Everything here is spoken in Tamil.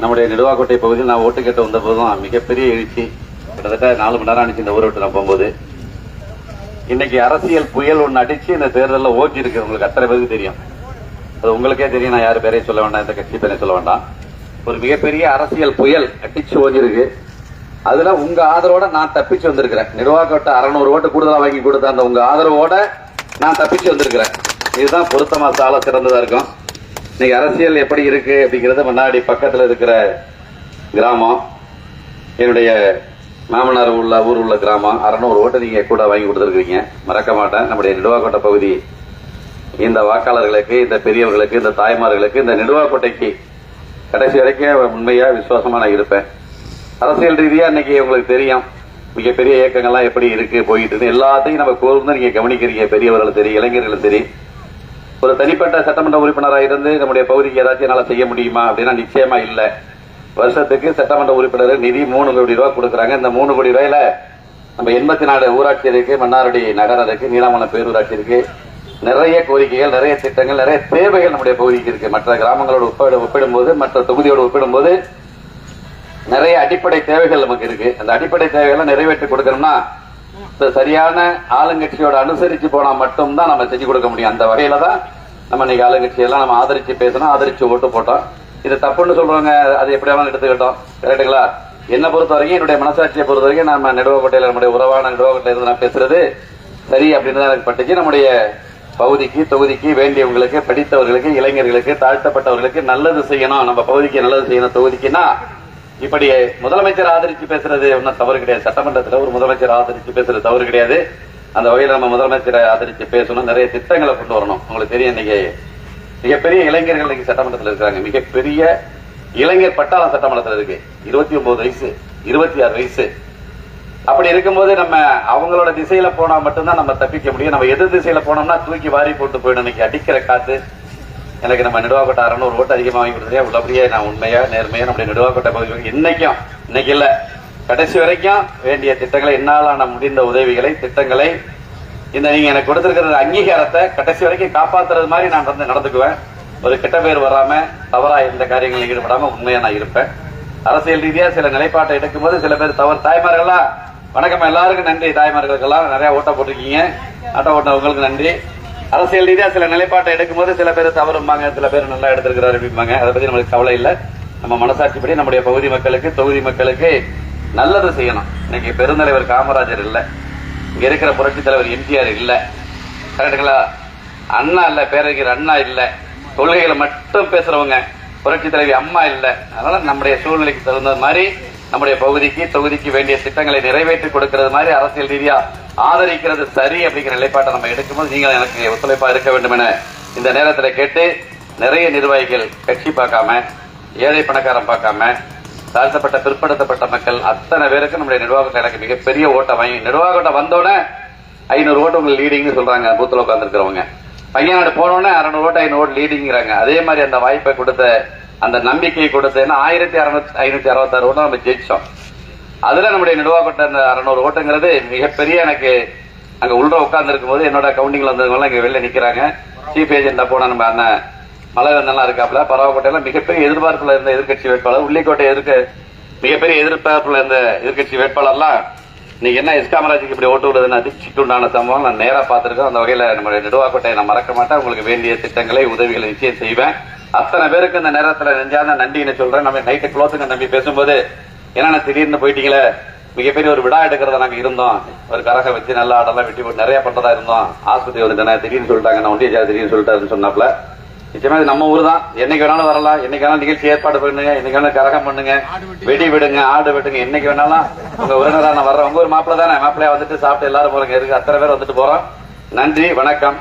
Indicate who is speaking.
Speaker 1: நம்முடைய நெடுவாக்கோட்டை பகுதியில் நான் ஓட்டு கேட்டு வந்த போதும் மிகப்பெரிய எழுச்சி. கிட்டத்தட்ட 4 மணி நேரம் ஆனிச்சு இந்த ஊரை விட்டு நான் போகும்போது. இன்னைக்கு அரசியல் புயல் ஒன்று அடிச்சு இந்த தேர்தலில் ஓட்டி இருக்கு. உங்களுக்கு அத்தனை பேருக்கு தெரியும், அது உங்களுக்கே தெரியும். நான் யாரு பேரையும் சொல்ல வேண்டாம், இந்த கட்சி பேரையும் சொல்ல வேண்டாம். ஒரு மிகப்பெரிய அரசியல் புயல் அடிச்சு ஓஞ்சிருக்கு. அதுல உங்க ஆதரவோட நான் தப்பிச்சு வந்திருக்கிறேன். நிர்வாகத்தை 600 ஓட்டு கூடுதலா வாங்கி கொடுத்த அந்த உங்க ஆதரவோட நான் தப்பிச்சு வந்திருக்கிறேன். இதுதான் பொருத்தமா சால சிறந்ததா இருக்கும். இன்னைக்கு அரசியல் எப்படி இருக்கு அப்படிங்கறது முன்னாடி பக்கத்துல இருக்கிற கிராமம், என்னுடைய மாமனார் ஊர் உள்ள கிராமம். 600 ஓட்டு நீங்க கூட வாங்கி கொடுத்துருக்கீங்க, மறக்க மாட்டேன். நம்முடைய நெடுவாக்கோட்டை பகுதி இந்த வாக்காளர்களுக்கு, இந்த பெரியவர்களுக்கு, இந்த தாய்மார்களுக்கு, இந்த நெடுவாக்கோட்டைக்கு கடைசி வரைக்கும் உண்மையா விசுவாசமா நான் இருப்பேன். அரசியல் ரீதியா இன்னைக்கு உங்களுக்கு தெரியும் மிகப்பெரிய இயக்கங்கள்லாம் எப்படி இருக்கு போயிட்டு இருக்கு. எல்லாத்தையும் நம்ம கூர்ந்து நீங்க கவனிக்கிறீங்க. பெரியவர்களும் சரி, இளைஞர்களும் சரி. ஒரு தனிப்பட்ட சட்டமன்ற உறுப்பினராக இருந்து நம்முடைய பகுதிக்கு ஏதாச்சும் என்னால செய்ய முடியுமா அப்படின்னா நிச்சயமா இல்ல. வருஷத்துக்கு சட்டமன்ற உறுப்பினர் நிதி 3 கோடி ரூபாய் கொடுக்கறாங்க. இந்த 3 கோடி ரூபாயில நம்ம 84 ஊராட்சி இருக்கு, மன்னார்குடி நகரம் இருக்கு, நீலாமலம் பேரூராட்சி இருக்கு. நிறைய கோரிக்கைகள், நிறைய திட்டங்கள், நிறைய தேவைகள் நம்முடைய பகுதிக்கு இருக்கு. மற்ற கிராமங்களோடு ஒப்பிடும்போது, மற்ற தொகுதியோடு ஒப்பிடும்போது நிறைய அடிப்படை தேவைகள் நமக்கு இருக்கு. அந்த அடிப்படை தேவைகளை நிறைவேற்றி கொடுக்கணும்னா சரியான ஆளுங்கட்சியோட அனுசரிச்சு போனா மட்டும்தான் நம்ம செஞ்சு கொடுக்க முடியும். அந்த வகையில தான் நம்ம இன்னைக்கு ஆளுங்கட்சியெல்லாம் நம்ம ஆதரிச்சு பேசணும், ஆதரிச்சு ஓட்டு போட்டோம். இது தப்புன்னு சொல்றவங்க அது எப்படியாவது எடுத்துக்கிட்டோம், கரெக்டுங்களா? என்ன பொறுத்த வரைக்கும், என்னுடைய மனசாட்சியை பொறுத்த வரைக்கும் நம்ம நெடுவாக்கோட்டையில நம்முடைய உறவான நெடுவாக்கோட்டையில இருந்து நான் பேசுறது சரி அப்படின்னு எனக்கு பட்டுச்சு. நம்முடைய பகுதிக்கு, தொகுதிக்கு வேண்டியவங்களுக்கு, படித்தவர்களுக்கு, இளைஞர்களுக்கு, தாழ்த்தப்பட்டவர்களுக்கு நல்லது செய்யணும், நம்ம பகுதிக்கு நல்லது செய்யணும் தொகுதிக்குன்னா இப்படி முதலமைச்சர் ஆதரிச்சு பேசுறது ஒன்னும் தவறு கிடையாது. சட்டமன்றத்தில் ஒரு முதலமைச்சர் ஆதரிச்சு பேசுறது தவறு கிடையாது. அந்த வகையில் நம்ம முதலமைச்சரை ஆதரிச்சு பேசணும், நிறைய திட்டங்களை கொண்டு வரணும். உங்களுக்கு தெரியும், இன்னைக்கு மிகப்பெரிய இளைஞர்கள் இன்னைக்கு சட்டமன்றத்தில் இருக்கிறாங்க. மிகப்பெரிய இளைஞர் பட்டாளம் சட்டமன்றத்தில் இருக்கு. 29 வயசு, 26 வயசு. அப்படி இருக்கும்போது நம்ம அவங்களோட திசையில போனா மட்டும்தான் நம்ம தப்பிக்க முடியும். நம்ம எதிர் திசையில போனோம்னா தூக்கி வாரி போட்டு போயிடும். இன்னைக்கு அடிக்கிற காத்து எனக்கு நம்ம நெடுவாக்கோட்டை 600 ஓட்டு அதிகமாக வாங்கி கொடுத்தேன். உள்ளபடியே நான் உண்மையா நேர்மையா நம்முடைய நெடுவாக்கோட்டை பகுதி இன்னைக்கும், இன்னைக்கு இல்ல கடைசி வரைக்கும் வேண்டிய திட்டங்களை, என்னாலான முடிந்த உதவிகளை, திட்டங்களை, இந்த நீங்க எனக்கு கொடுத்திருக்கிற அங்கீகாரத்தை கடைசி வரைக்கும் காப்பாத்துறது மாதிரி நான் நடந்துக்குவேன். ஒரு கெட்ட பேர் வராம, தவறா எந்த காரியங்களில் ஈடுபடாம உண்மையா நான் இருப்பேன். அரசியல் ரீதியா சில நிலைப்பாட்டை எடுக்கும்போது சில பேர் தவறு. தாய்மார்கள்லாம் வணக்கம், எல்லாருக்கும் நன்றி. தாய்மார்களுக்கெல்லாம் நிறைய ஓட்ட போட்டிருக்கீங்க, ஆட்டோ ஓட்டவங்களுக்கு நன்றி. அரசியல் ரீதியா சில நிலைப்பாட்டை எடுக்கும்போது சில பேர் தவறும்பாங்க, சில பேர் நல்லா எடுத்திருக்கிறாரு அப்படிம்பாங்க. அதை பத்தி நம்மளுக்கு கவலை இல்லை. நம்ம மனசாட்சிப்படி நம்முடைய பகுதி மக்களுக்கு, தொகுதி மக்களுக்கு நல்லது செய்யணும். இன்னைக்கு பெருந்தலைவர் காமராஜர் இல்ல, இங்க இருக்கிற புரட்சி தலைவர் எம்ஜிஆர் இல்ல, கரெக்டுங்களா? அண்ணா இல்ல, பேரறிஞர் அண்ணா இல்ல, கொள்கைகளை மட்டும் பேசுறவங்க புரட்சி தலைவி அம்மா இல்ல. அதனால நம்முடைய சூழ்நிலைக்கு தகுந்த மாதிரி நம்முடைய பகுதிக்கு, தொகுதிக்கு வேண்டிய திட்டங்களை நிறைவேற்றி கொடுக்கிறது மாதிரி அரசியல் ரீதியா ஆதரிக்கிறது சரி அப்படிங்கிற நிலைப்பாட்டை நம்ம எடுக்கும்போது நீங்கள் எனக்கு ஒத்துழைப்பா இருக்க வேண்டும் என இந்த நேரத்தில் கேட்டு, நிறைய நிர்வாகிகள் கட்சி பார்க்காம, ஏழை பணக்காரன் பார்க்காம, தாழ்த்தப்பட்ட பிற்படுத்தப்பட்ட மக்கள் அத்தனை பேருக்கு நம்முடைய நிர்வாகத்தை எனக்கு மிகப்பெரிய ஓட்டை வாங்கி, நிர்வாகத்தை வந்தோடனே 500 ஓட்டு உங்களுக்கு லீடிங்னு சொல்றாங்க. பூத்துல உட்கார்ந்துருக்கிறவங்க பையனாடு போனோடனே 600 ஓட்டு 500 ஓட்டு லீடிங்கிறாங்க. அதே மாதிரி அந்த வாய்ப்பை கொடுத்த, அந்த நம்பிக்கையை கொடுத்தேன்னா 1566 ஓட்டு நம்ம ஜெயிச்சோம். அதுல நம்முடைய நிர்வாகத்தை அந்த 600 ஓட்டுங்கிறது மிகப்பெரிய, எனக்கு அங்க உள்ள உட்கார்ந்து இருக்கும் போது என்னோட கவுண்டிங்ல வந்தவங்க இங்க வெளில நிக்கிறாங்க. சீஃப் ஏஜென்டா போன நம்ம அண்ணன் மலைவந்தெல்லாம் இருக்காப்புல. பரவக்கோட்டையில மிகப்பெரிய எதிர்பார்ப்புல இருந்த எதிர்கட்சி வேட்பாளர், உள்ளிக்கோட்டை மிகப்பெரிய எதிர்பார்ப்புல இருந்த எதிர்கட்சி வேட்பாளர்லாம் நீங்க என்ன காமராஜுக்கு இப்படி ஓட்டு விடுறதுன்னு அதிர்ச்சிக்கு உண்டான சம்பவம் நான் நேரா பார்த்திருக்கேன். அந்த வகையில நம்முடைய நெடுவாக்கோட்டையை நான் மறக்க மாட்டேன். உங்களுக்கு வேண்டிய திட்டங்களை, உதவிகளை நிச்சயம் செய்வேன். அத்தனை பேருக்கு இந்த நேரத்தில் நெஞ்சாத நன்றின்னு சொல்றேன். நம்ம நைட்டு க்ளோஸுங்க நம்பி பேசும்போது என்னன்னா திடீர்னு போயிட்டீங்களே, மிகப்பெரிய ஒரு விழா எடுக்கிறதா நாங்க இருந்தோம், ஒரு கரக வச்சு நல்லா ஆடெல்லாம் வெட்டி போட்டு நிறைய பண்றதா இருந்தோம். ஆஸ்பத்திரி வந்துட்டேன், திடீர்னு சொல்லிட்டாங்க, நான் ஒன்றிய திடீர்னு சொல்லிட்டாருன்னு சொன்னாப்ல. நிச்சயமா நம்ம ஊர் தான், என்னைக்கு வேணாலும் வரலாம், என்னைக்கு வேணாலும் நிகழ்ச்சி ஏற்பாடு பண்ணுங்க, என்னைக்கு வேணாலும் கரகம் பண்ணுங்க, வெடி விடுங்க, ஆடு வெட்டுங்க, என்னைக்கு வேணாலும் உங்க உறவினரா நான் வர்றேன். உங்க ஒரு மாப்பிள்ள தானே, மாப்பிள்ளையா வந்துட்டு சாப்பிட்டு எல்லாரும் போறீங்க, இருக்கு அத்தனை பேர் வந்துட்டு போறோம். நன்றி, வணக்கம்.